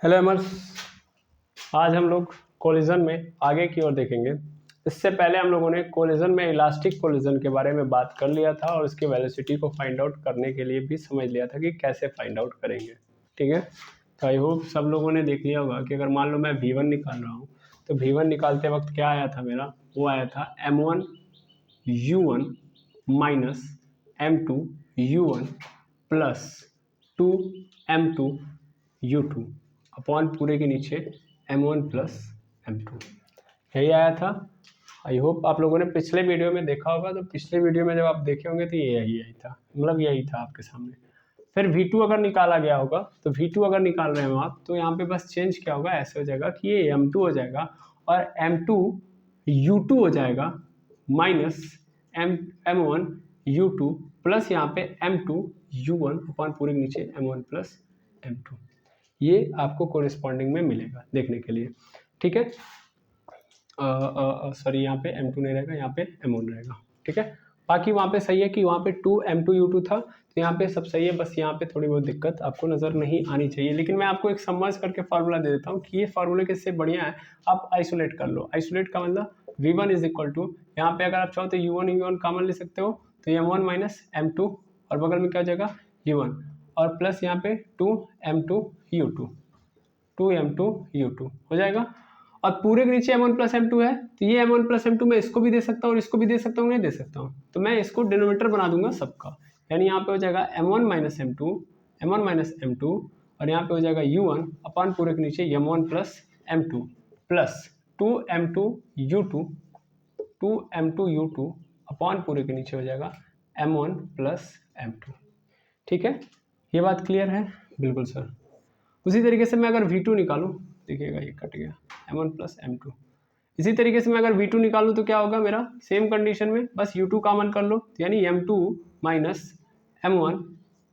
Hello एमर्स, आज हम लोग कोलिजन में आगे की ओर देखेंगे। इससे पहले हम लोगों ने कोलिजन में इलास्टिक कोलिजन के बारे में बात कर लिया था और उसकी वेलोसिटी को फाइंड आउट करने के लिए भी समझ लिया था कि कैसे फाइंड आउट करेंगे। ठीक है, तो आई होप सब लोगों ने देख लिया होगा कि अगर मान लो मैं v1 निकाल रहा हूँ तो v1 निकालते वक्त क्या आया था मेरा, वो आया था m1 u1 minus m2 u1 plus 2 m2 u2 upon पूरे के नीचे m1 प्लस m2, यही आया था। आई होप आप लोगों ने पिछले वीडियो में देखा होगा, तो पिछले वीडियो में जब आप देखे होंगे तो ये यही था, मतलब यही था आपके सामने। फिर v2 अगर निकाला गया होगा तो v2 अगर निकाल रहे हो आप तो यहाँ पे बस चेंज क्या होगा, ऐसे हो जाएगा कि ये m2 हो जाएगा और m2 u2 हो जाएगा माइनस m1 u2 प्लस यहाँ पे m2 u1 अपॉन पूरे के नीचे m1 प्लस m2। ये आपको कोरिस्पॉन्डिंग में मिलेगा देखने के लिए। ठीक है, सॉरी यहाँ पे m2 नहीं रहेगा, यहाँ पे m1 रहेगा। ठीक है, बाकी वहाँ पे सही है कि वहाँ पे 2 m2 u2 था, तो यहाँ पे सब सही है। बस यहाँ पे थोड़ी बहुत दिक्कत आपको नज़र नहीं आनी चाहिए, लेकिन मैं आपको एक समझ करके फार्मूला दे देता हूँ कि ये फार्मूले किससे बढ़िया है, आप आइसोलेट कर लो। आइसोलेट का मतलब v1 इज इक्वल टू, यहाँ पे अगर आप चाहो तो u1 कॉमन ले सकते हो, तो m1 माइनस m2 और बगल में क्या हो जाएगा u1 और प्लस यहाँ पे 2m2 u2 2m2 u2 हो जाएगा। और पूरे के नीचे m1 प्लस m2 है, तो ये m1 प्लस m2 मैं इसको भी दे सकता हूँ और इसको भी दे सकता हूँ, नहीं दे सकता हूँ, तो मैं इसको डिनोमिनेटर बना दूंगा सबका। यानी यहाँ पे हो जाएगा m1 माइनस m2 और यहाँ पे हो जाएगा u1 अपॉन पूरे के नीचे m1 plus m2 plus 2m2 u2 upon पूरे के नीचे हो जाएगा m1 प्लस m2। ठीक है, ये बात क्लियर है? बिल्कुल सर। उसी तरीके से मैं अगर v2 निकालूं, देखिएगा ये कट गया m1 प्लस m2। इसी तरीके से मैं अगर v2 निकालूं तो क्या होगा मेरा, सेम कंडीशन में बस u2 कॉमन कर लो, यानी m2 माइनस m1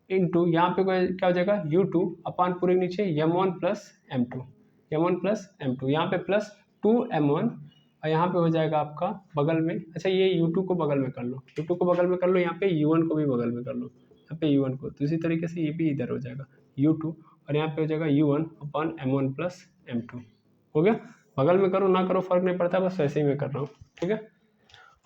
इंटू यहाँ पे क्या हो जाएगा u2 अपान पूरे नीचे m1 प्लस m2 यहाँ पे प्लस 2m1 और यहाँ पे हो जाएगा आपका बगल में, अच्छा ये u2 को बगल में कर लो, यहाँ पे u1 को भी बगल में कर लो, यहाँ पे u1 को, तो इसी तरीके से ये भी इधर हो जाएगा u2 और यहाँ पे हो जाएगा u1 upon m1 plus m2। हो गया, बगल में करो ना करो फर्क नहीं पड़ता, बस वैसे ही मैं कर रहा हूँ। ठीक है,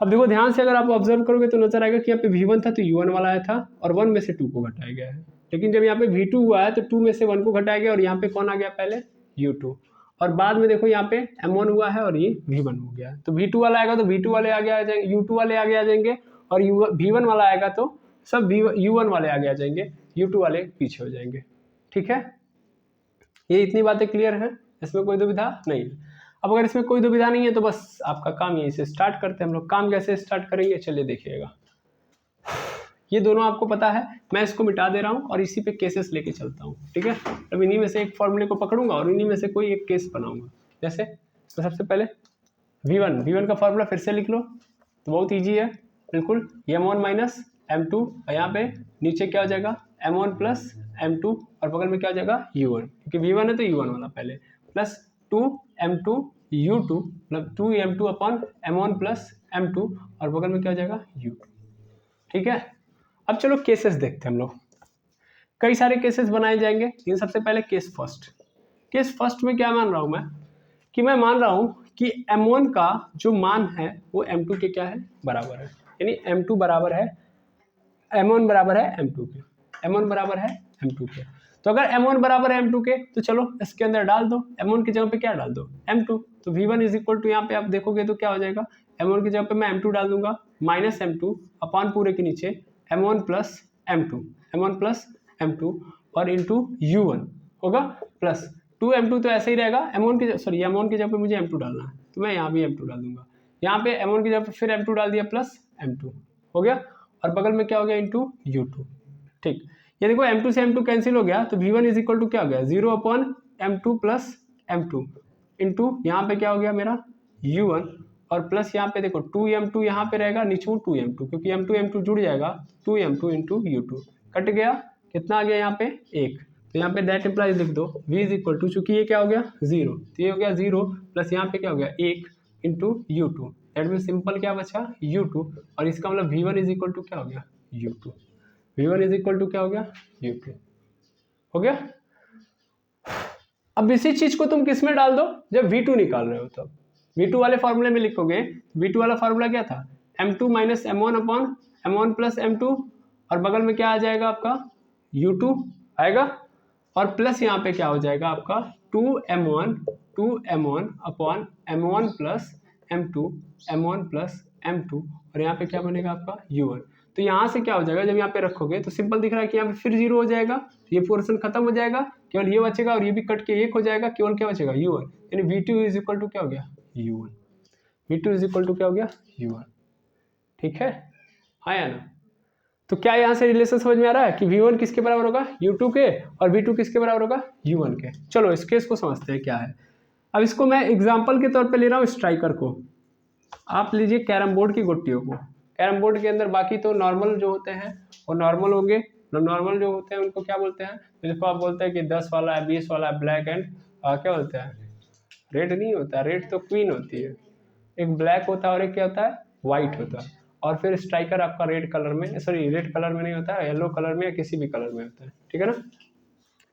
अब देखो ध्यान से, अगर आप ऑब्जर्व करोगे तो नजर आएगा कि यहाँ पे v1 था तो u1 वाला आया था और 1 में से 2 को घटाया गया है, लेकिन जब यहाँ पे v2 हुआ है तो 2 में से 1 को घटाया गया और यहाँ पे कौन आ गया पहले, u2, और बाद में देखो यहाँ पे m1 हुआ है और ये v1 हो गया है, तो v2 वाला आएगा तो v2 वाले आगे आ जाएंगे, u2 वाले आगे आ जाएंगे और v1 वाला आएगा तो सब u1 वाले आगे आ जाएंगे, u2 वाले पीछे हो जाएंगे। ठीक है, ये इतनी बातें क्लियर हैं, इसमें कोई दुविधा नहीं है। अब अगर इसमें कोई दुविधा नहीं है तो बस आपका काम यहीं से स्टार्ट करते हैं हम लोग। काम कैसे स्टार्ट करेंगे चलिए देखिएगा। ये दोनों आपको पता है, मैं इसको मिटा दे रहा हूँ और इसी पे केसेस लेके चलता हूँ। ठीक है, अब इन्हीं में से एक फॉर्मूले को पकड़ूंगा और इन्हीं में से कोई एक केस बनाऊंगा। जैसे तो सबसे पहले v1 का फॉर्मूला फिर से लिख लो, तो बहुत ईजी है बिल्कुल, m1 माइनस m2 और यहाँ पे नीचे क्या हो जाएगा m1 प्लस m2 और बगल में क्या हो जाएगा u1, क्योंकि v1 है तो u1 वाला पहले, प्लस 2m2 u2 मतलब 2m2 upon m1 plus m2 और बगल में क्या हो जाएगा u2। ठीक है, अब चलो केसेस देखते हैं हम लोग, कई सारे केसेस बनाए जाएंगे, लेकिन सबसे पहले केस फर्स्ट में क्या मान रहा हूँ मैं, कि मैं मान रहा हूँ कि m1 का जो मान है वो m2 के क्या है बराबर है, यानी m2 बराबर है m1 बराबर है m2 के, m1 बराबर है m2 के। तो अगर m1 बराबर है m2 के तो चलो इसके अंदर डाल दो, m1 की जगह पे क्या डाल दो m2, तो v1 इज इक्वल टू यहाँ पे आप देखोगे तो क्या हो जाएगा, m1 की जगह पे मैं m2 डाल दूंगा माइनस m2 अपॉन पूरे के नीचे m1 प्लस m2 और इंटू u1 होगा प्लस 2m2, तो ऐसे ही रहेगा m1 की जगह पे मुझे m2 डालना है तो मैं यहाँ भी m2 डाल दूंगा, यहाँ पे m1 की जगह पे फिर m2 डाल दिया प्लस m2 हो गया और बगल में क्या हो गया इंटू u2। ठीक, ये देखो m2 से m2 कैंसिल हो गया तो v1 इज इक्वल टू क्या हो गया 0 upon m2 plus m2 into यहाँ पे क्या हो गया मेरा u1 और प्लस यहाँ पे देखो 2m2 यहाँ पे रहेगा नीचे 2m2, क्योंकि m2 जुड़ जाएगा 2m2 इंटू u2 कट गया, कितना आ गया यहाँ पे 1, तो यहाँ पे दैट इंप्लाइज लिख दो v इज इक्वल टू, चूंकि ये क्या हो गया 0 तो ये हो गया 0 प्लस यहाँ पे क्या हो गया 1 into u2, that mean simple क्या बचा u2 और इसका मतलब v1 इज इक्वल टू क्या हो गया u2, v1 is equal to क्या हो गया u2 हो गया। अब इसी चीज को तुम किस में डाल दो, जब V2 निकाल रहे हो तब V2 वाले फॉर्मूले में लिखोगे। V2 वाला फॉर्मूला क्या था, M2 minus M1 upon M1 plus M2, और बगल में क्या आ जाएगा आपका U2 आएगा, और प्लस यहाँ पे क्या हो जाएगा आपका 2M1 upon M1 plus M1 plus M2, और यहाँ पे क्या बनेगा आपका U1। तो यहाँ से क्या हो जाएगा, जब यहाँ पे रखोगे तो सिंपल दिख रहा है कि यहाँ पे फिर 0 हो जाएगा, ये पोर्शन खत्म हो जाएगा, केवल ये बचेगा और ये भी कट के 1 हो जाएगा, केवल क्या बचेगा U1, यानी V2 इज इक्वल टू क्या हो गया U1। V2 is equal to क्या हो गया U1। ठीक है, हाँ या ना। तो क्या यहाँ से रिलेशन समझ में आ रहा है कि V1 किसके बराबर होगा U2 के, और V2 किसके बराबर होगा U1 के। चलो इस केस को समझते हैं क्या है। अब इसको मैं एग्जाम्पल के तौर पे ले रहा हूँ स्ट्राइकर को। आप लीजिए कैरम बोर्ड की गुट्टियों को। कैरम बोर्ड के अंदर बाकी तो नॉर्मल जो होते हैं वो नॉर्मल होंगे, नॉर्मल जो होते हैं उनको क्या बोलते हैं, जिसको आप बोलते हैं कि 10 वाला है, 20 वाला है, ब्लैक एंड क्या बोलते हैं, रेड नहीं होता, रेड तो क्वीन होती है, एक ब्लैक होता है और एक क्या होता है वाइट होता है, और फिर स्ट्राइकर आपका रेड कलर में, सॉरी रेड कलर में नहीं होता है, येलो कलर में या किसी भी कलर में होता है, ठीक है ना,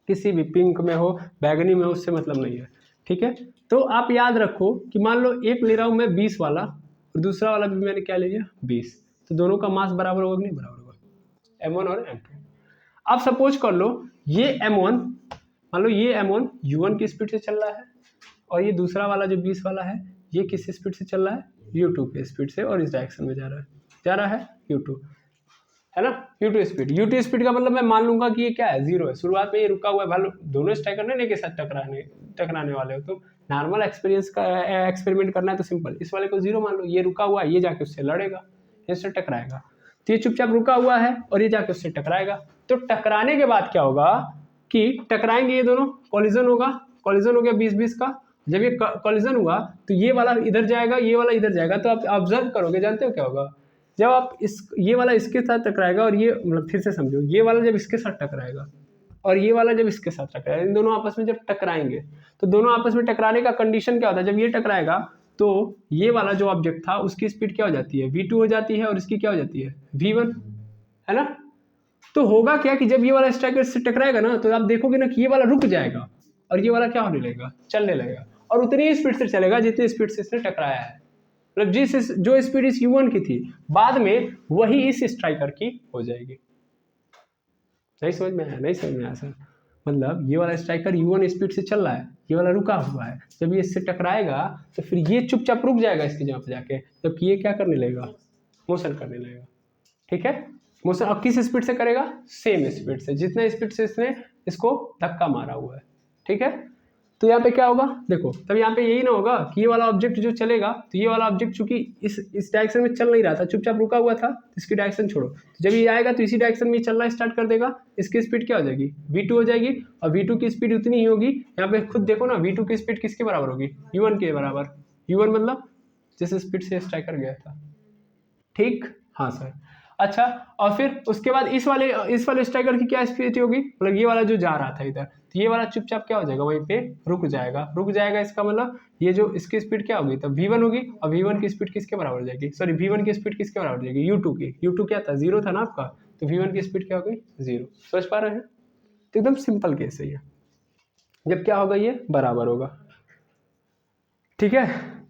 किसी भी पिंक में हो, बैगनी में हो, उससे मतलब नहीं है। ठीक है, तो आप याद रखो कि मान लो एक ले रहा हूँ मैं 20 वाला और दूसरा वाला भी मैंने क्या ले लिया 20, तो दोनों का मास बराबर होगा कि नहीं बराबर होगा, M1 और M2। अब सपोज कर लो ये M1, मान लो ये M1 U1 की स्पीड से चल रहा है, और ये दूसरा वाला जो 20 वाला है ये किस स्पीड से चल रहा है U2 की स्पीड से, और इस डायरेक्शन में जा रहा है U2, है ना, U2 स्पीड का मतलब मैं मान लूंगा कि ये क्या है 0 है, शुरुआत में ये रुका हुआ है, भाई दोनों स्ट्राइकर नहीं के साथ टकराने वाले हो, तो नॉर्मल एक्सपेरिमेंट करना है तो सिंपल इस वाले को 0 मान लो, ये रुका हुआ है, ये जाके उससे लड़ेगा, इससे टकराएगा, तो ये चुपचाप रुका हुआ है और ये जाके उससे टकराएगा। तो टकराने के बाद क्या होगा कि टकराएंगे ये दोनों, कॉलिजन हो गया 20-20 का। जब ये कॉलिजन हुआ तो ये वाला इधर जाएगा, ये वाला इधर जाएगा, तो आप ऑब्जर्व करोगे, जानते हो क्या होगा, जब आप ये वाला इसके साथ टकराएगा और ये मतलब फिर से समझो, ये वाला जब इसके साथ टकराएगा और ये वाला जब इसके साथ टकराएगा, इन दोनों आपस में जब टकराएंगे तो दोनों आपस में टकराने का कंडीशन क्या होता है, जब ये टकराएगा तो ये वाला जो ऑब्जेक्ट था उसकी स्पीड क्या हो जाती है V2 हो जाती है, और इसकी क्या हो जाती है V1, है ना। तो होगा क्या कि जब ये वाला स्ट्राइकर से टकराएगा ना तो आप देखोगे ना कि ये वाला रुक जाएगा और ये वाला क्या होने लगेगा, चलने लगेगा, और उतनी ही स्पीड से चलेगा जितनी स्पीड से इसने टकराया है, मतलब जो स्पीड इस U1 की थी बाद में वही इस स्ट्राइकर की हो जाएगी। नहीं समझ में आया, नहीं समझ में आया सर, मतलब ये वाला स्ट्राइकर U1 स्पीड से चल रहा है, ये वाला रुका हुआ है, जब ये इससे टकराएगा तो फिर ये चुपचाप रुक जाएगा इसकी जगह पर जाके, जबकि ये क्या करने लगेगा, मोशन करने लगेगा। ठीक है, मोशन अब किस स्पीड से करेगा, सेम स्पीड से, जितना स्पीड से इसने इसको धक्का मारा हुआ है। ठीक है, तो यहाँ पे क्या होगा देखो, तब यहाँ पे यही ना होगा कि ये वाला ऑब्जेक्ट जो चलेगा, तो ये वाला ऑब्जेक्ट चूंकि इस डायरेक्शन में चल नहीं रहा था, चुपचाप रुका हुआ था, इसकी डायरेक्शन छोड़ो, तो जब ये आएगा तो इसी डायरेक्शन में चलना स्टार्ट कर देगा, इसकी स्पीड क्या हो जाएगी V2 हो जाएगी, और V2 की स्पीड उतनी ही होगी, यहाँ पे खुद देखो ना V2 की स्पीड किसके बराबर होगी, U1 के बराबर, U1 मतलब जिस स्पीड से स्ट्राइकर गया था। ठीक, हाँ सर, अच्छा, और फिर उसके बाद इस वाले स्ट्राइकर की क्या स्पीड होगी, मतलब ये वाला जो जा रहा था इधर, तो ये वाला चुपचाप क्या हो जाएगा वहीं पे रुक जाएगा, इसका मतलब ये जो इसकी स्पीड क्या होगी, तब V1 होगी, और V1 की स्पीड किसके बराबर हो जाएगी, सॉरी V1 की स्पीड किसके बराबर हो जाएगी U2 की, U2 क्या था 0 था ना आपका, तो V1 की स्पीड क्या हो गई 0। समझ पा रहे हैं, तो एकदम सिंपल केस है ये, जब क्या होगा ये बराबर होगा। ठीक है,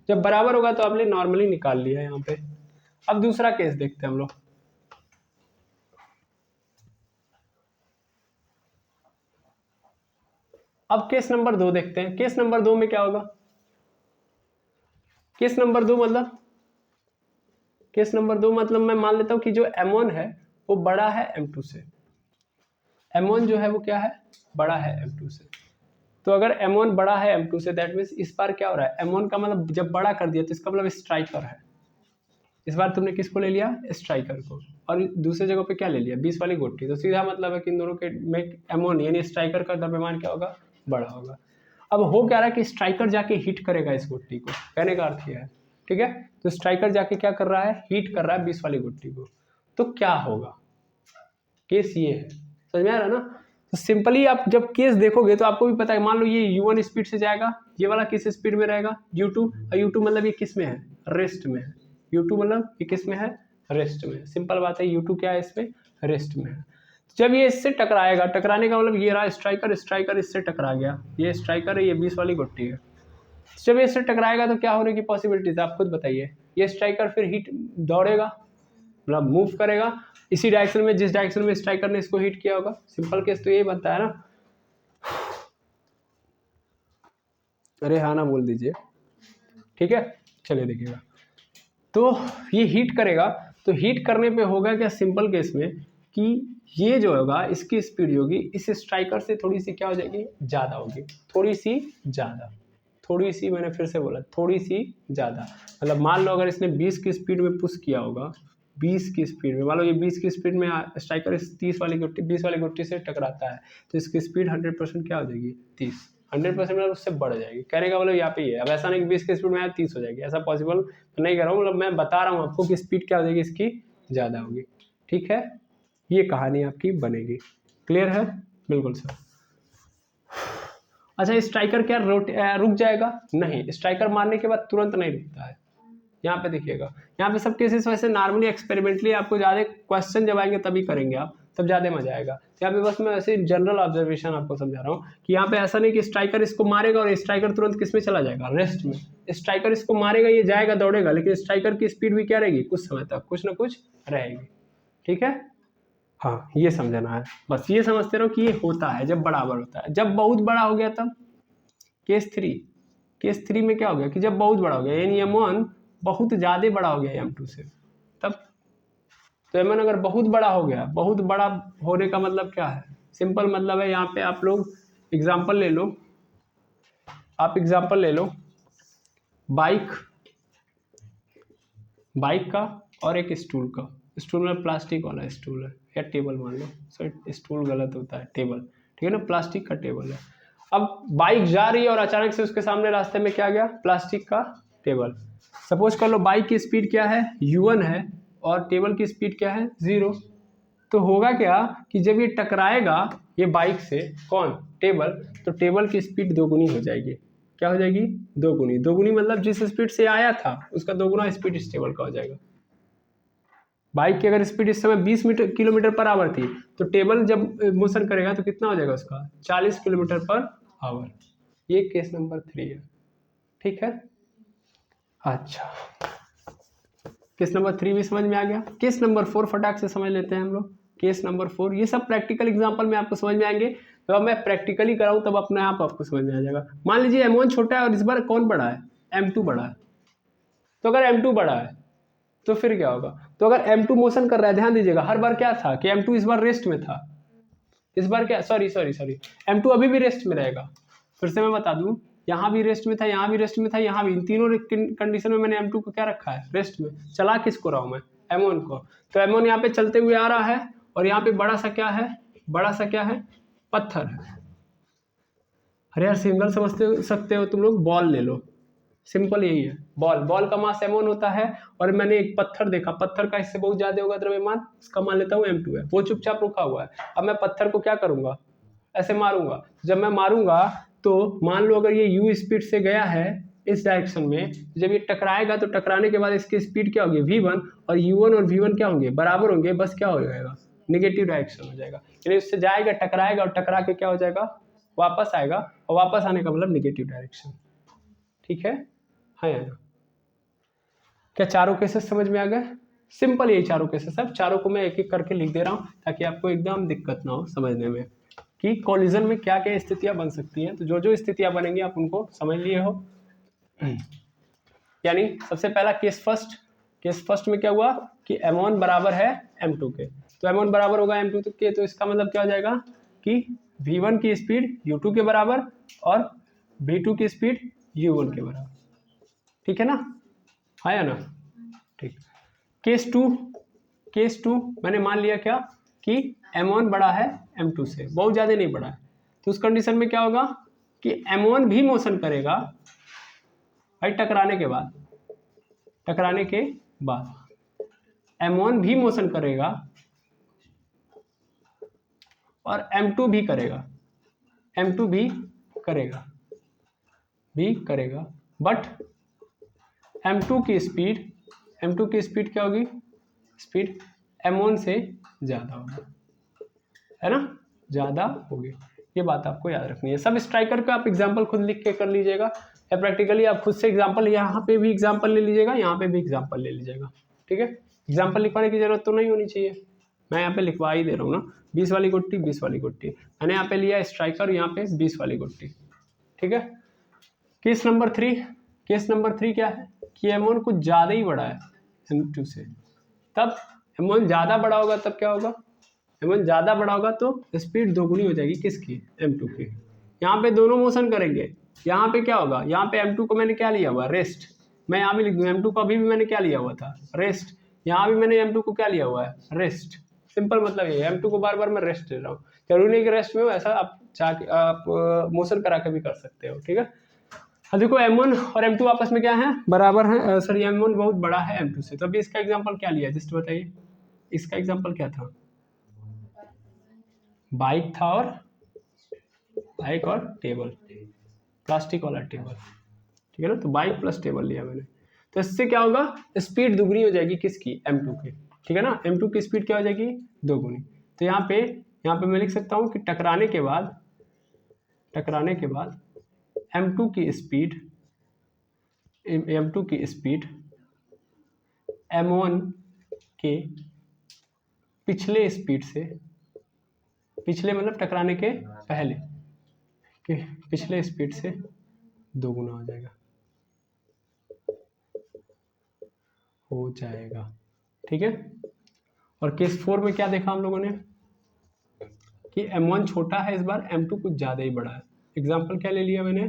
जब बराबर होगा तो आपने नॉर्मली निकाल लिया यहाँ पे। अब दूसरा केस देखते हैं हम लोग। अब केस नंबर 2 देखते हैं। केस नंबर 2 में क्या होगा, केस नंबर 2 मतलब मैं मान लेता हूं कि जो M1 है वो बड़ा है M2 से, M1 जो है वो क्या है बड़ा है M2 से, तो अगर M1 बड़ा है M2 से दैट मीन्स इस बार क्या हो रहा है, M1 का मतलब जब बड़ा कर दिया तो इसका मतलब स्ट्राइकर है, इस बार तुमने किसको ले लिया स्ट्राइकर को, और दूसरी जगह पे क्या ले लिया 20 वाली गोटी, तो सीधा मतलब है कि इन दोनों के में M1 यानी स्ट्राइकर का द्रव्यमान क्या होगा बड़ा होगा। अब हो क्या रहा है कि स्ट्राइकर जाके हिट करेगा इस गुट्टी को, कहने का अर्थ यह है। ठीक है, तो स्ट्राइकर जाके क्या कर रहा है हिट कर रहा है 20 वाली गुट्टी को, तो क्या होगा, केस ये है, समझ में आ रहा है ना। तो सिंपली आप जब केस देखोगे तो आपको भी पता है, मान लो ये U1 स्पीड से जाएगा, ये वाला किस स्पीड में रहेगा U2, और U2 मतलब ये किस में है रेस्ट में है, U2 मतलब ये किस में है रेस्ट में, सिंपल बात है U2 क्या है इसमें रेस्ट में है। जब ये इससे टकराएगा, टकराने का मतलब ये रहा स्ट्राइकर, स्ट्राइकर इससे टकरा गया, ये स्ट्राइकर है, ये 20 वाली गुट्टी है। जब ये इससे टकराएगा तो क्या होने की पॉसिबिलिटीज आप खुद बताइए। ये स्ट्राइकर फिर हिट दौड़ेगा, मतलब मूव करेगा इसी डायरेक्शन में जिस डायरेक्शन में स्ट्राइकर ने इसको हिट किया होगा। सिंपल केस तो यही बनता है ना। अरे हाँ ना बोल दीजिए, ठीक है। चलिए देखिएगा, तो ये हीट करेगा, तो हीट करने पे होगा क्या सिंपल केस में कि ये जो होगा इसकी स्पीड होगी इस स्ट्राइकर से थोड़ी सी क्या हो जाएगी, ज़्यादा होगी, थोड़ी सी ज़्यादा, थोड़ी सी, मैंने फिर से बोला थोड़ी सी ज़्यादा। मतलब मान लो अगर इसने 20 की स्पीड में पुश किया होगा, 20 की स्पीड में, मान लो ये 20 की स्पीड में स्ट्राइकर इस 30 वाली गुट्टी 20 वाली गुट्टी से टकराता है, तो इसकी स्पीड 100% क्या हो जाएगी, 30, 100% मतलब उससे बढ़ जाएगी। कहने का मतलब यहाँ पे ही है। अब ऐसा नहीं कि 20 की स्पीड में 30 हो जाएगी, ऐसा पॉसिबल नहीं कर रहा हूँ, मतलब मैं बता रहा हूँ आपको कि स्पीड क्या हो जाएगी इसकी, ज़्यादा होगी। ठीक है, ये कहानी आपकी बनेगी। क्लियर है? बिल्कुल सर। अच्छा, स्ट्राइकर क्या रुक जाएगा? नहीं, स्ट्राइकर मारने के बाद तुरंत नहीं रुकता है। यहाँ पे देखिएगा, यहाँ पे सब केसेस वैसे नॉर्मली एक्सपेरिमेंटली आपको ज़्यादा क्वेश्चन जब आएंगे तभी करेंगे आप, तब ज़्यादा मजा आएगा। यहाँ पे बस मैं ऐसे जनरल ऑब्जर्वेशन आपको समझा रहा हूँ कि यहाँ पे ऐसा नहीं कि स्ट्राइकर इसको मारेगा और स्ट्राइकर तुरंत किस में चला जाएगा, रेस्ट में। स्ट्राइकर इसको मारेगा, ये जाएगा दौड़ेगा, लेकिन स्ट्राइकर की स्पीड भी क्या रहेगी, कुछ समय तक कुछ ना कुछ रहेगी। ठीक है, हाँ ये समझना है, बस ये समझते रहो कि ये होता है जब बराबर होता है। जब बहुत बड़ा हो गया तब केस 3, केस 3 में क्या हो गया कि जब बहुत बड़ा हो गया, यानी M1 बहुत ज़्यादा बड़ा हो गया M2 से, तब तो M1 अगर बहुत बड़ा हो गया, बहुत बड़ा होने का मतलब क्या है, सिंपल मतलब है, यहाँ पे आप लोग एग्जाम्पल ले लो, आप एग्जाम्पल ले लो बाइक का और एक स्टूल का। स्टूल में प्लास्टिक वाला स्टूल है या टेबल मान लो, सॉरी स्टूल गलत होता है, टेबल, ठीक है ना, प्लास्टिक का टेबल है। अब बाइक जा रही है और अचानक से उसके सामने रास्ते में क्या गया, प्लास्टिक का टेबल। सपोज कर लो बाइक की स्पीड क्या है, u1 है और टेबल की स्पीड क्या है, 0। तो होगा क्या कि जब ये टकराएगा ये बाइक से, कौन, टेबल, तो टेबल की स्पीड दोगुनी हो जाएगी। क्या हो जाएगी, दोगुनी। दोगुनी मतलब जिस स्पीड से आया था उसका दोगुना स्पीड इस टेबल का हो जाएगा। बाइक की अगर स्पीड इस समय 20 किलोमीटर पर आवर थी, तो टेबल जब मोशन करेगा तो कितना हो जाएगा उसका, 40 किलोमीटर पर आवर। ये केस नंबर 3 है। ठीक है, अच्छा केस नंबर 3 भी समझ में आ गया। केस नंबर 4 फटाक से समझ लेते हैं हम लोग। केस नंबर 4, ये सब प्रैक्टिकल एग्जांपल में आपको समझ में आएंगे, तो अब मैं प्रैक्टिकली कराऊं तब अपने आप आपको समझ में आ जाएगा। मान लीजिए M1 छोटा है और इस बार कौन बड़ा है, M2 बड़ा है। तो अगर M2 बड़ा है तो फिर क्या होगा, तो अगर M2 मोशन कर रहा है, ध्यान दीजिएगा हर बार क्या था कि M2 इस बार रेस्ट में था, इस बार क्या, सॉरी M2 अभी भी रेस्ट में रहेगा। फिर से मैं बता दूं, यहाँ भी रेस्ट में था, यहाँ भी रेस्ट में था, यहाँ भी, इन तीनों कंडीशन में मैंने M2 को क्या रखा है, रेस्ट में। चला किसको रहा हूँ मैं, M1 को। तो M1 यहाँ पे चलते हुए आ रहा है और यहाँ पे बड़ा सा क्या है, बड़ा सा क्या है, पत्थर है। अरे यार सिंगल समझते सकते हो तुम लोग, बॉल ले लो, सिंपल यही है। बॉल का मास M1 होता है और मैंने एक पत्थर देखा, पत्थर का इससे बहुत ज्यादा होगा द्रव्यमान, इसका मान लेता हूँ M2 है, वो चुपचाप रुका हुआ है। अब मैं पत्थर को क्या करूंगा, ऐसे मारूंगा। जब मैं मारूंगा तो मान लो अगर ये u स्पीड से गया है इस डायरेक्शन में, जब ये टकराएगा तो टकराने के बाद इसकी स्पीड क्या होगी, v1, और u1 और v1 क्या होंगे, बराबर होंगे, बस क्या हो जाएगा, निगेटिव डायरेक्शन हो जाएगा। यानी उससे जाएगा, टकराएगा और टकरा के क्या हो जाएगा, वापस आएगा, और वापस आने का मतलब निगेटिव डायरेक्शन। ठीक है, हाँ या ना? क्या चारों केसेस समझ में आ गए? सिंपल यही चारों केसेस, सब चारों को मैं एक एक करके लिख दे रहा हूँ ताकि आपको एकदम दिक्कत ना हो समझने में कि कॉलिजन में क्या क्या स्थितियां बन सकती हैं। तो जो जो स्थितियां बनेंगी आप उनको समझ लिए हो। यानी सबसे पहला केस फर्स्ट में क्या हुआ कि M1 बराबर है M2 के, तो M1 बराबर होगा M2 के, तो इसका मतलब क्या हो जाएगा कि V1 की स्पीड U2 के बराबर और V2 की स्पीड U1 के बराबर। ठीक है ना, हाँ या ना? ठीक। केस टू मैंने मान लिया क्या कि M1 बड़ा है M2 से, बहुत ज़्यादा नहीं बड़ा है, तो उस कंडीशन में क्या होगा कि M1 भी मोशन करेगा भाई, टकराने के बाद M1 भी मोशन करेगा और M2 भी करेगा, बट M2 की स्पीड क्या होगी, स्पीड M1 से ज़्यादा होगी। है ना, ज़्यादा होगी। ये बात आपको याद रखनी है। सब स्ट्राइकर का आप एग्जाम्पल खुद लिख के कर लीजिएगा, या प्रैक्टिकली आप खुद से एग्जाम्पल, यहाँ पे भी एग्जाम्पल ले लीजिएगा, यहाँ पे भी एग्जाम्पल ले लीजिएगा, ठीक है। एग्जाम्पल लिखवाने की जरूरत तो नहीं होनी चाहिए, मैं यहाँ पे लिखवा ही दे रहा हूँ ना। 20 वाली गुट्टी, 20 वाली गुट्टी, मैंने यहाँ पे लिया स्ट्राइकर, यहाँ पे 20 वाली गुट्टी, ठीक है। केस नंबर 3, केस नंबर 3 क्या है कि M1 कुछ ज़्यादा ही बड़ा है M2 से, तब M1 ज़्यादा बड़ा होगा तब क्या होगा, M1 ज़्यादा बड़ा होगा तो स्पीड दोगुनी हो जाएगी किसकी, M2 की। यहाँ पे दोनों मोशन करेंगे, यहाँ पे क्या होगा, यहाँ पे M2 को मैंने क्या लिया हुआ, रेस्ट, मैं यहाँ भी लिख दूँ M2 को अभी भी मैंने क्या लिया हुआ था, रेस्ट, यहाँ भी मैंने M2 को क्या लिया हुआ है, रेस्ट। सिंपल मतलब ये, M2 को बार बार मैं रेस्ट दे रहा हूँ, जरूरी नहीं कि रेस्ट में हो, ऐसा आप चाह आप मोशन करा के भी कर सकते हो, ठीक है। अब देखो M1 और M2 आपस में क्या है, बराबर है, सॉरी M1 बहुत बड़ा है M2 से, तो अभी इसका एग्जाम्पल क्या लिया जस्ट बताइए, इसका एग्जाम्पल क्या था, बाइक था, और बाइक और टेबल, प्लास्टिक वाला टेबल, ठीक है ना, तो बाइक प्लस टेबल लिया मैंने, तो इससे क्या होगा, स्पीड दुगनी हो जाएगी किसकी, M2 की, ठीक है ना, M2 की स्पीड क्या हो जाएगी, दोगुनी। तो यहाँ पे मैं लिख सकता हूँ कि टकराने के बाद M2 की स्पीड M1 के पिछले स्पीड से, पिछले मतलब टकराने के पहले के पिछले स्पीड से दोगुना हो जाएगा, ठीक है। और केस 4 में क्या देखा हम लोगों ने कि M1 छोटा है, इस बार M2 कुछ ज़्यादा ही बड़ा है। एग्जाम्पल क्या ले लिया मैंने,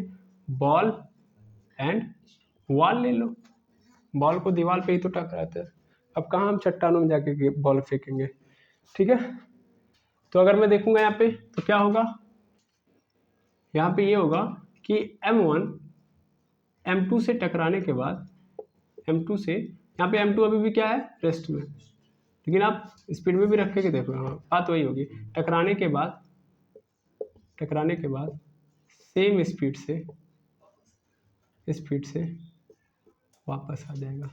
बॉल एंड वॉल ले लो, बॉल को दीवार पे ही तो टकराते हैं, अब कहाँ हम चट्टानों में जाके बॉल फेंकेंगे, ठीक है। तो अगर मैं देखूंगा यहाँ पे तो क्या होगा, यहाँ पे ये होगा कि M1 M2 से टकराने के बाद, M2 से, यहाँ पे M2 अभी भी क्या है, रेस्ट में, लेकिन आप स्पीड में भी रख के देखो, हाँ बात वही होगी, टकराने के बाद सेम स्पीड से वापस आ जाएगा,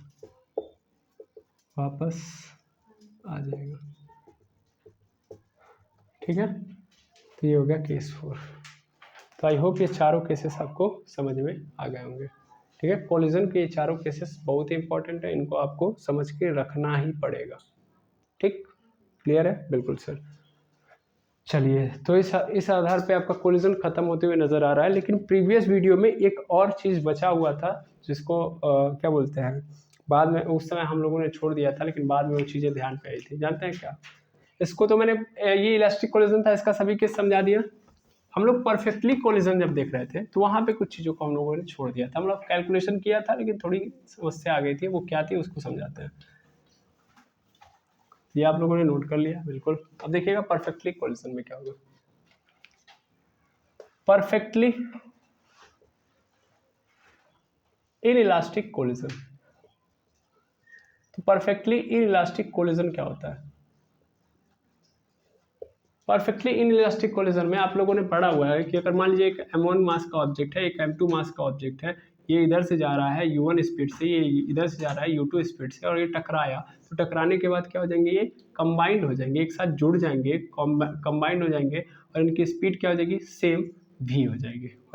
ठीक है। तो ये हो गया केस 4। तो आई होप ये चारों केसेस आपको समझ में आ गए होंगे, ठीक है। कोलिजन के ये चारों केसेस बहुत ही इंपॉर्टेंट है, इनको आपको समझ के रखना ही पड़ेगा, ठीक, क्लियर है, बिल्कुल सर। चलिए, तो इस आधार पे आपका कोलिजन खत्म होते हुए नजर आ रहा है, लेकिन प्रीवियस वीडियो में एक और चीज़ बचा हुआ था जिसको क्या बोलते हैं, बाद में उस समय हम लोगों ने छोड़ दिया था, लेकिन बाद में वो चीज़ें ध्यान पे आई थी, जानते हैं क्या, इसको तो मैंने, ये इलास्टिक कोलिजन था, इसका सभी केस समझा दिया। हम लोग परफेक्टली कोलिजन जब देख रहे थे तो वहाँ पे कुछ चीज़ों को हम लोगों ने छोड़ दिया था, हम लोग कैलकुलेशन किया था लेकिन थोड़ी समस्या आ गई थी, वो क्या थी उसको समझाते हैं। ये आप लोगों ने नोट कर लिया, बिल्कुल। अब देखिएगा परफेक्टली कोलिजन में क्या होगा, परफेक्टली इनइलास्टिक कोलिजन। तो परफेक्टली इनइलास्टिक कोलिजन क्या होता है, परफेक्टली इनइलास्टिक कोलिजन में आप लोगों ने पढ़ा हुआ है कि अगर मान लीजिए एक M1 मास का ऑब्जेक्ट है, एक M2 मास का ऑब्जेक्ट है, ये इधर से जा रहा है U1 स्पीड से, ये इधर से जा रहा है U2 स्पीड से, और ये टकराया, तो टकराने के बाद क्या हो जाएंगे, ये कंबाइंड हो जाएंगे, एक साथ जुड़ जाएंगे, कंबाइंड हो जाएंगे, और इनकी स्पीड क्या हो जाएगी, सेम v हो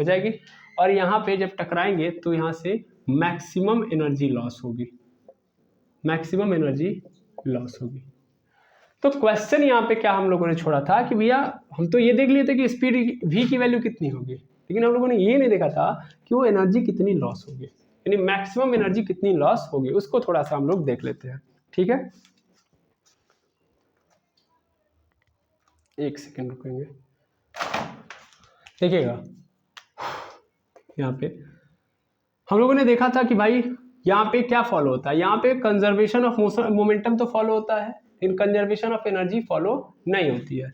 जाएगी। और यहाँ पे जब टकराएंगे तो यहाँ से मैक्सिमम एनर्जी लॉस होगी, तो क्वेश्चन यहाँ पे क्या हम लोगों ने छोड़ा था कि भैया हम तो ये देख लिए थे कि स्पीड v की वैल्यू कितनी होगी, लेकिन हम लोगों ने ये नहीं देखा था कि वो एनर्जी कितनी लॉस होगी, यानी मैक्सिमम एनर्जी कितनी लॉस होगी, उसको थोड़ा सा हम लोग देख लेते हैं, ठीक है। एक सेकेंड रुकेंगे, देखिएगा यहाँ पे हम लोगों ने देखा था कि भाई यहाँ पे क्या फॉलो होता है, यहाँ पे कंजर्वेशन ऑफ मोमेंटम तो फॉलो होता है, लेकिन कंजर्वेशन ऑफ एनर्जी फॉलो नहीं होती है।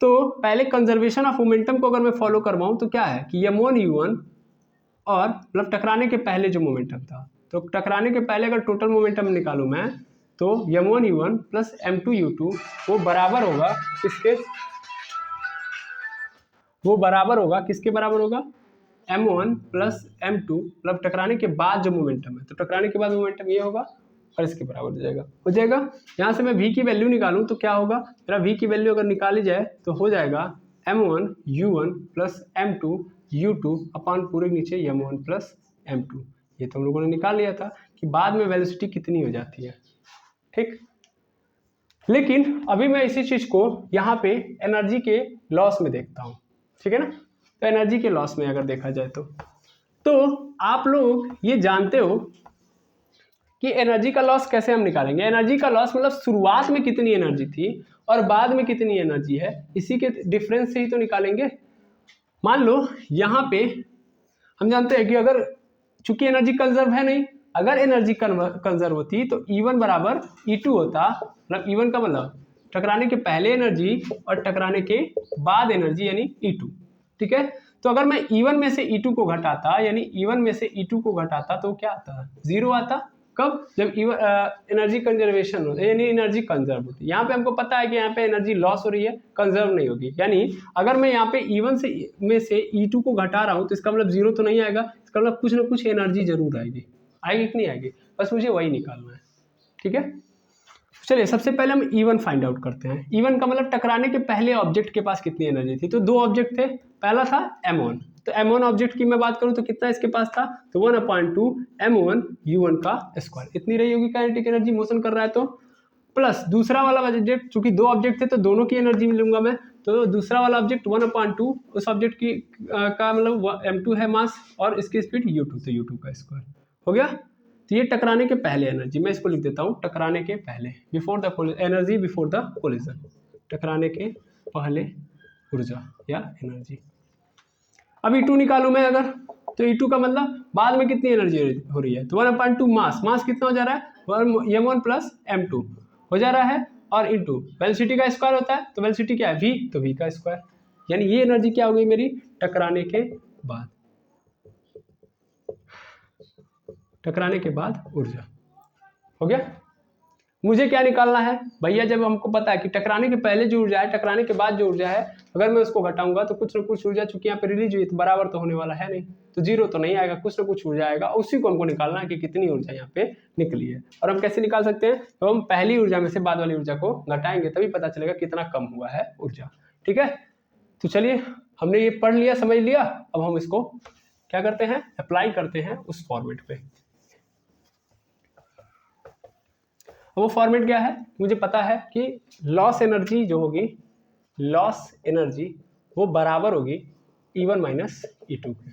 तो पहले कंजर्वेशन ऑफ मोमेंटम को अगर मैं फॉलो करवाऊँ तो क्या है कि M1 U1 और मतलब टकराने के पहले जो मोमेंटम था, तो टकराने के पहले अगर टोटल मोमेंटम निकालूँ मैं, तो M1 U1 plus M2 U2 वो बराबर होगा किसके बराबर होगा, M1 प्लस M2 मतलब टकराने के बाद जो मोमेंटम है, तो टकराने के बाद मोमेंटम ये होगा, और इसके बराबर हो जाएगा। यहाँ से मैं v की वैल्यू निकालूं तो क्या होगा, मेरा v की वैल्यू अगर निकाली जाए तो हो जाएगा m1 u1 plus m2 u2 अपान पूरे नीचे m1 प्लस m2। ये तो हम लोगों ने निकाल लिया था कि बाद में वेलोसिटी कितनी हो जाती है, ठीक। लेकिन अभी मैं इसी चीज को यहाँ पे एनर्जी के लॉस में देखता हूँ, ठीक है ना। तो एनर्जी के लॉस में अगर देखा जाए तो आप लोग ये जानते हो कि एनर्जी का लॉस कैसे हम निकालेंगे। एनर्जी का लॉस मतलब शुरुआत में कितनी एनर्जी थी और बाद में कितनी एनर्जी है, इसी के डिफरेंस से ही तो निकालेंगे। मान लो यहाँ पे हम जानते हैं कि अगर चूंकि एनर्जी कंजर्व है नहीं, अगर एनर्जी कंजर्व होती तो E1 बराबर E2 होता। मतलब E1 का मतलब टकराने के पहले एनर्जी और टकराने के बाद एनर्जी यानी E2, ठीक है। तो अगर मैं E1 में से E2 को घटाता यानी E1 में से E2 को घटाता तो क्या आता, 0 आता। कब, जब एनर्जी कंजर्वेशन होता है यानी एनर्जी कंजर्व होती है। यहाँ पे हमको पता है कि यहाँ पे एनर्जी लॉस हो रही है, कंजर्व नहीं होगी। यानी अगर मैं यहाँ पे E1 में से E2 को घटा रहा हूँ तो इसका मतलब 0 तो नहीं आएगा, इसका मतलब कुछ ना कुछ एनर्जी जरूर आएगी कि नहीं आएगी, बस मुझे वही निकालना है, ठीक है। चलिए सबसे पहले हम E1 फाइंड आउट करते हैं। E1 का मतलब टकराने के पहले ऑब्जेक्ट के पास कितनी एनर्जी थी। तो दो ऑब्जेक्ट थे, पहला था M1, तो M1 ऑब्जेक्ट की मैं बात करूं तो कितना इसके पास था, तो 1/2 M1 U1 का स्क्वायर, इतनी रही होगी काइनेटिक एनर्जी, मोशन कर रहा है तो। प्लस दूसरा वाला ऑब्जेक्ट, चूंकि दो ऑब्जेक्ट थे तो दोनों की एनर्जी लूंगा मैं, तो दूसरा वाला ऑब्जेक्ट 1/2 उस ऑब्जेक्ट की का मतलब M2 है मास और इसकी स्पीड U2, तो U2 का स्क्वायर हो गया। तो ये टकराने के पहले एनर्जी, मैं इसको लिख देता हूँ टकराने के पहले, before the energy before the collision, टकराने के पहले ऊर्जा या एनर्जी। अब E2 निकालूं मैं अगर, तो E2 का मतलब बाद में कितनी एनर्जी हो रही है, तो 1/2 मास कितना हो जा रहा है, M1 प्लस M2 हो जा रहा है, और इंटू वेलोसिटी का स्क्वायर होता है, तो वेलोसिटी क्या है v, तो v का स्क्वायर, यानी ये एनर्जी क्या हो गई मेरी टकराने के बाद, टकराने के बाद ऊर्जा हो गया। मुझे क्या निकालना है भैया, जब हमको पता है कि टकराने के पहले जो ऊर्जा है, टकराने के बाद जो ऊर्जा है, अगर मैं उसको घटाऊंगा तो कुछ ना कुछ ऊर्जा, चूंकि यहाँ पे रिलीज हुई तो बराबर तो होने वाला है नहीं, तो 0 तो नहीं आएगा, कुछ ना कुछ ऊर्जा आएगा, उसी को हमको निकालना है कि कितनी ऊर्जा यहाँ पे निकली है। और हम कैसे निकाल सकते हैं, तो हम पहली ऊर्जा में से बाद वाली ऊर्जा को घटाएंगे तभी पता चलेगा कितना कम हुआ है ऊर्जा, ठीक है। तो चलिए हमने ये पढ़ लिया, समझ लिया, अब हम इसको क्या करते हैं, अप्लाई करते हैं उस फॉर्मेट पे। वो फॉर्मेट क्या है, मुझे पता है कि लॉस एनर्जी जो होगी, लॉस एनर्जी वो बराबर होगी E1 माइनस E2 के।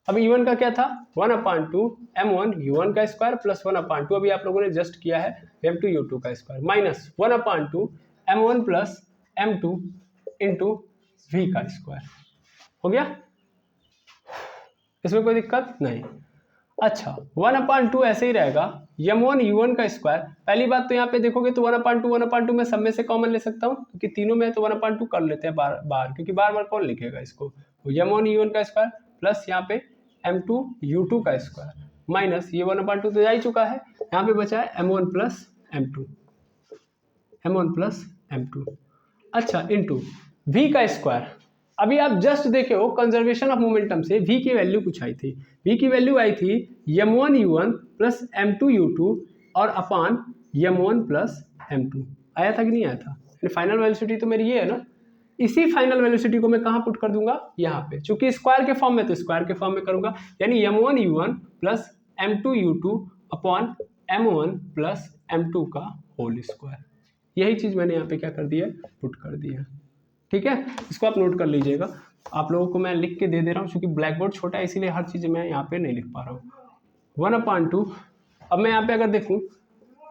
अब E1 का क्या था, 1/2 M1 U1 का स्क्वायर प्लस 1/2 अभी आप लोगों ने जस्ट किया है M2 U2 का square minus 1/2 M1 plus M2 into V का स्क्वायर हो गया। इसमें कोई दिक्कत नहीं। अच्छा 1/2 ऐसे ही रहेगा M1 U1 का स्क्वायर। पहली बात तो यहाँ पे देखोगे तो 1/2 में सब में से कॉमन ले सकता हूँ, क्योंकि तीनों में तो 1/2 कर लेते हैं बार, क्योंकि बार बार कौन लिखेगा इसको। तो M1 U1 का स्क्वायर प्लस यहाँ पे M2 U2 का स्क्वायर माइनस ये 1/2 तो जा ही चुका है, यहाँ पे बचा है M1 प्लस M2। अच्छा इंटू V का स्क्वायर। अभी आप जस्ट देखे हो कंजर्वेशन ऑफ मोमेंटम से V की वैल्यू कुछ आई थी, V की वैल्यू आई थी M1 U1 plus M2 U2 और अपान M1 प्लस M2, आया था कि नहीं आया था। फाइनल वेलोसिटी तो मेरी ये है ना, इसी फाइनल वेलोसिटी को मैं कहाँ पुट कर दूंगा, यहाँ पे, चूंकि स्क्वायर के फॉर्म में तो स्क्वायर के फॉर्म में करूंगा, यानी M1 U1 plus M2 U2 upon M1 plus M2 का होल स्क्वायर। यही चीज मैंने यहाँ पे क्या कर दिया, पुट कर दिया, ठीक है। इसको आप नोट कर लीजिएगा, आप लोगों को मैं लिख के दे रहा हूँ, क्योंकि ब्लैक बोर्ड छोटा है इसीलिए हर चीज़ मैं यहाँ पे नहीं लिख पा रहा हूँ। 1/2 अब मैं यहाँ पे अगर देखूँ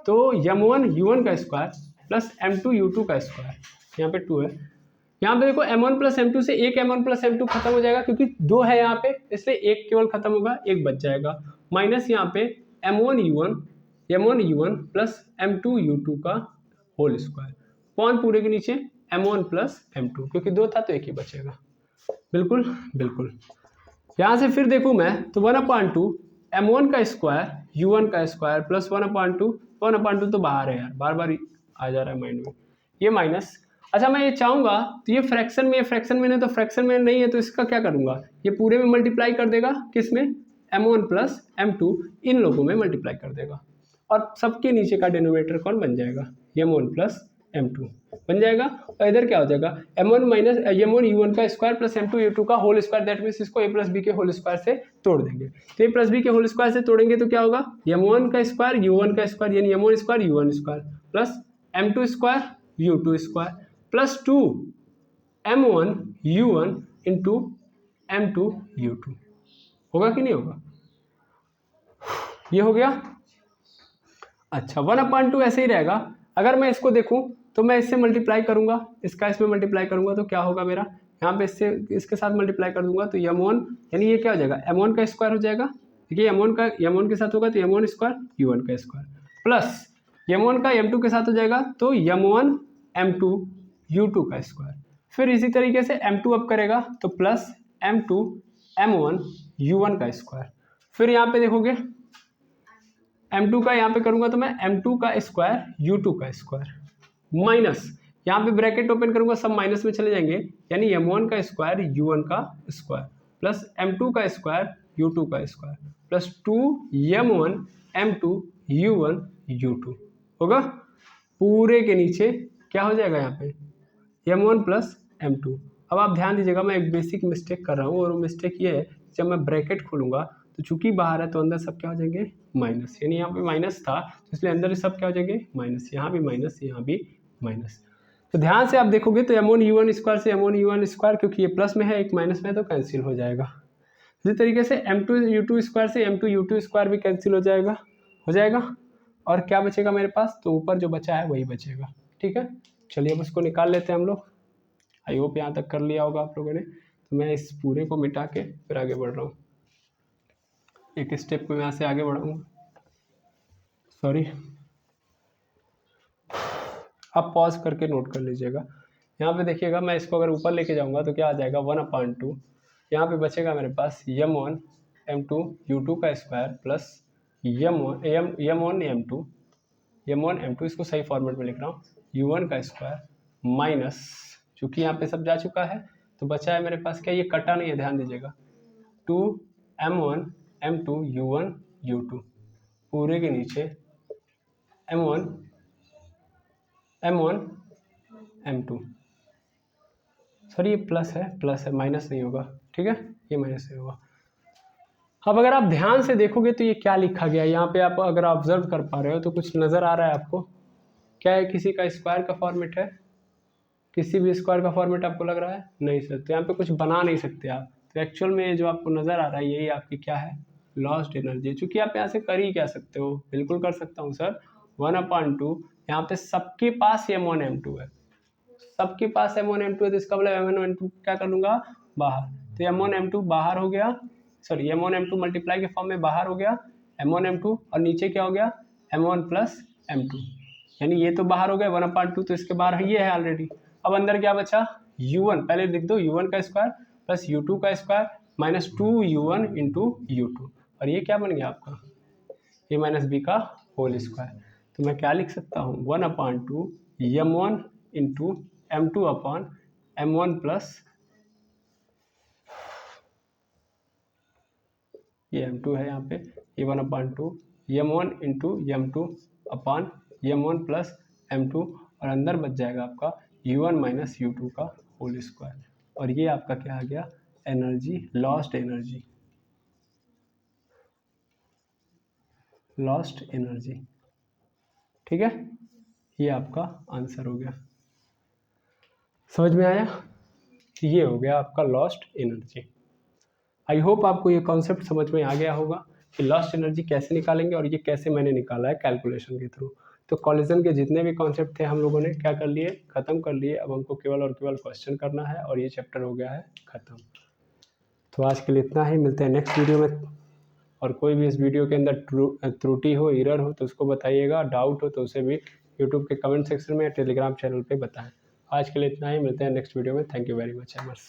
तो M1 U1 का स्क्वायर प्लस M2 U2 का स्क्वायर, यहाँ पे 2 है, यहाँ पे देखो M1 प्लस M2 से एक M1 प्लस M2 खत्म हो जाएगा, क्योंकि 2 है यहाँ पे, इसलिए एक केवल खत्म होगा, एक बच जाएगा, माइनस यहाँ पे M1 U1 plus M2 U2 का होल स्क्वायर पॉन पूरे के नीचे M1 प्लस M2, क्योंकि 2 था तो एक ही बचेगा। बिल्कुल यहाँ से फिर देखूँ मैं तो 1/2 M1 का स्क्वायर U1 का स्क्वायर प्लस 1/2 तो बाहर है यार, बार बार आ जा रहा है माइंड में, ये माइनस। अच्छा मैं ये चाहूँगा तो ये फ्रैक्शन में नहीं, तो फ्रैक्शन में नहीं है तो इसका क्या करूँगा, ये पूरे में मल्टीप्लाई कर देगा, किस में, M1 प्लस M2 इन लोगों में मल्टीप्लाई कर देगा, और सबके नीचे का डिनोमिनेटर कौन बन जाएगा, m1 प्लस m2 बन जाएगा। और इधर क्या हो जाएगा, m1 माइनस m1 u1 का स्क्वायर प्लस m2 u2 का होल स्क्वायर, दैट मीन्स इसको a प्लस बी के होल स्क्वायर से तोड़ देंगे। तो a प्लस बी के होल स्क्वायर से तोड़ेंगे तो क्या होगा, m1 का स्क्वायर u1 का स्क्वायर यानी m1 square u1 square plus m2 square u2 square plus 2 m1 u1 into m2 u2। होगा कि नहीं होगा, ये हो गया। अच्छा 1/2 ऐसे ही रहेगा। अगर मैं इसको देखूं तो मैं इससे मल्टीप्लाई करूंगा, इसका इसमें मल्टीप्लाई करूंगा तो क्या होगा मेरा, यहाँ पे इससे इसके साथ मल्टीप्लाई कर दूंगा तो m1 यानी ये क्या हो जाएगा, m1 का स्क्वायर हो जाएगा। देखिए m1 के साथ होगा तो m1 स्क्वायर u1 का स्क्वायर प्लस m1 का m2 के साथ हो जाएगा तो m1 m2 u2 का स्क्वायर। फिर इसी तरीके से m2 अप करेगा तो प्लस m2 m1 u1 का स्क्वायर। फिर यहाँ पे देखोगे m2 का यहाँ पे करूंगा तो मैं m2 का स्क्वायर u2 का स्क्वायर माइनस यहाँ पे ब्रैकेट ओपन करूंगा सब माइनस में चले जाएंगे यानी m1 का स्क्वायर u1 का स्क्वायर प्लस m2 का स्क्वायर u2 का square plus 2m1 m2 u1 u2 होगा। पूरे के नीचे क्या हो जाएगा यहाँ पे m1 प्लस m2। अब आप ध्यान दीजिएगा मैं एक बेसिक मिस्टेक कर रहा हूँ और वो मिस्टेक ये है जब मैं ब्रैकेट खोलूंगा तो चूंकि बाहर है तो अंदर सब क्या हो जाएंगे माइनस, यानी यहाँ पे माइनस था तो इसलिए अंदर सब क्या हो जाएंगे माइनस, यहाँ भी माइनस यहाँ भी माइनस। तो ध्यान से आप देखोगे तो m1 u1 स्क्वायर से m1 u1 स्क्वायर क्योंकि ये प्लस में है एक माइनस में है तो कैंसिल हो जाएगा। इसी तरीके से m2 u2 स्क्वायर से m2 u2 स्क्वायर भी कैंसिल हो जाएगा और क्या बचेगा मेरे पास, तो ऊपर जो बचा है वही बचेगा। ठीक है, चलिए अब उसको निकाल लेते हैं हम लोग। आई होप यहाँ तक कर लिया होगा आप लोगों ने। तो मैं इस पूरे को मिटा के फिर आगे बढ़ रहा हूँ, एक स्टेप में यहाँ से आगे बढ़ाऊँगा। सॉरी, आप पॉज करके नोट कर लीजिएगा। यहाँ पे देखिएगा मैं इसको अगर ऊपर लेके जाऊँगा तो क्या आ जाएगा 1/2। यहाँ पे बचेगा मेरे पास m1 m2 u2 का स्क्वायर प्लस m1 m2 इसको सही फॉर्मेट में लिख रहा हूँ u1 का स्क्वायर माइनस, चूँकि यहाँ पे सब जा चुका है तो बचा है मेरे पास क्या, ये कटा नहीं है ध्यान दीजिएगा, 2m1 m2 u1 u2 पूरे के नीचे m1 m2। सॉरी ये प्लस है माइनस नहीं होगा। ठीक है, ये माइनस नहीं होगा। अब अगर आप ध्यान से देखोगे तो ये क्या लिखा गया है यहाँ पे, आप अगर ऑब्जर्व कर पा रहे हो तो कुछ नज़र आ रहा है आपको, क्या है, किसी का स्क्वायर का फॉर्मेट है, किसी भी स्क्वायर का फॉर्मेट आपको लग रहा है नहीं सर, तो यहाँ पे कुछ बना नहीं सकते आप। तो एक्चुअल में जो आपको नज़र आ रहा है यही आपकी क्या है, लॉस्ट एनर्जी। चूँकि आप यहाँ से कर ही क्या सकते हो, बिल्कुल कर सकता हूँ सर 1/2। यहाँ पे सबके पास m1 m2 है, सबके पास m1 m2 है तो इसका मतलब m1 m2 क्या कर लूँगा बाहर, तो m1 m2 बाहर हो गया, सॉरी m1 m2 मल्टीप्लाई के फॉर्म में बाहर हो गया m1 m2 और नीचे क्या हो गया m1 प्लस m2, यानी ये तो बाहर हो गया 1/2 तो इसके बाहर ये है ऑलरेडी। अब अंदर क्या बचा u1, पहले लिख दो u1 का स्क्वायर प्लस u2 का square minus 2u1 into u2 और ये क्या बन गया आपका a माइनस बी का होल स्क्वायर। तो मैं क्या लिख सकता हूँ 1/2 m1 into m2 upon m1 plus ये m2 है यहाँ पे, ये 1/2 m1 into m2 upon m1 plus m2 और अंदर बच जाएगा आपका u1 माइनस u2 का होल स्क्वायर और ये आपका क्या आ गया एनर्जी, लॉस्ट एनर्जी। ठीक है, ये आपका आंसर हो गया। समझ में आया, ये हो गया आपका लॉस्ट एनर्जी। आई होप आपको ये कॉन्सेप्ट समझ में आ गया होगा कि लॉस्ट एनर्जी कैसे निकालेंगे और ये कैसे मैंने निकाला है कैलकुलेशन के थ्रू। तो कॉलिजन के जितने भी कॉन्सेप्ट थे हम लोगों ने क्या कर लिए, ख़त्म कर लिए। अब हमको केवल और केवल क्वेश्चन करना है और ये चैप्टर हो गया है ख़त्म। तो आज के लिए इतना ही, मिलते हैं नेक्स्ट वीडियो में। और कोई भी इस वीडियो के अंदर त्रुटि हो, एरर हो तो उसको बताइएगा, डाउट हो तो उसे भी यूट्यूब के कमेंट सेक्शन में या टेलीग्राम चैनल पे बताएं। आज के लिए इतना ही, मिलते हैं नेक्स्ट वीडियो में। Thank you very much एमर्स।